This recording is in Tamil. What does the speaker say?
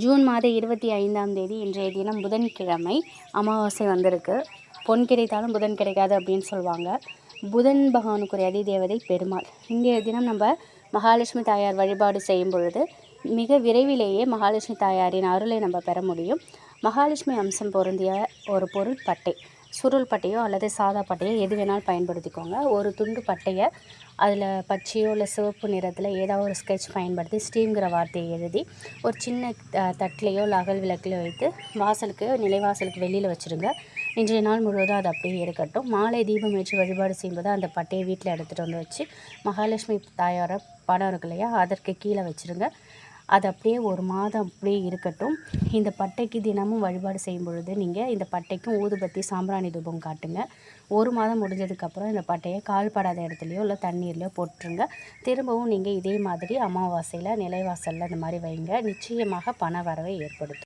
ஜூன் மாத 25ஆம் தேதி இன்றைய தினம் புதன்கிழமை அமாவாசை வந்திருக்கு. பொன் கிடைத்தாலும் புதன் கிடைக்காது அப்படின்னு சொல்லுவாங்க. புதன் பகவானுக்குரிய அதிதேவதை பெருமாள். இன்றைய தினம் நம்ம மகாலட்சுமி தாயார் வழிபாடு செய்யும் பொழுது மிக விரைவிலேயே மகாலட்சுமி தாயாரின் அருளை நம்ம பெற முடியும். மகாலட்சுமி அம்சம் பொருந்திய ஒரு பொருள் பட்டை. சுருள் பட்டையோ அல்லது சாதா பட்டையோ எது வேணாலும் பயன்படுத்திக்கோங்க. ஒரு துண்டு பட்டையை அதில் பச்சையோ இல்லை சிவப்பு நிறத்தில் ஏதாவது ஒரு ஸ்கெட்ச் பயன்படுத்தி ஸ்டீம்ங்கிற வார்த்தையை எழுதி ஒரு சின்ன தட்டிலையோ இல்லை அகல் விளக்கிலையோ வைத்து வாசலுக்கு நிலைவாசலுக்கு வெளியில் வச்சுருங்க. இன்றைய நாள் முழுவதும் அது அப்படியே இருக்கட்டும். மாலை தீபம் வச்சு வழிபாடு செய்யும்போது அந்த பட்டையை வீட்டில் எடுத்துகிட்டு வந்து வச்சு மகாலட்சுமி தாயார படம் இருக்கு இல்லையா, அதற்கு கீழே வச்சுருங்க. அது அப்படியே ஒரு மாதம் அப்படியே இருக்கட்டும். இந்த பட்டைக்கு தினமும் வழிபாடு செய்யும் பொழுது நீங்கள் இந்த பட்டைக்கும் ஊதுபத்தி சாம்பிராணி தூபம் காட்டுங்க. ஒரு மாதம் முடிஞ்சதுக்கப்புறம் இந்த பட்டையை கால்படாத இடத்துலையோ இல்லை தண்ணீர்லையோ போட்டுருங்க. திரும்பவும் நீங்கள் இதே மாதிரி அமாவாசையில் நிலைவாசலில் இந்த மாதிரி வைங்க. நிச்சயமாக பண வரவை ஏற்படுத்தும்.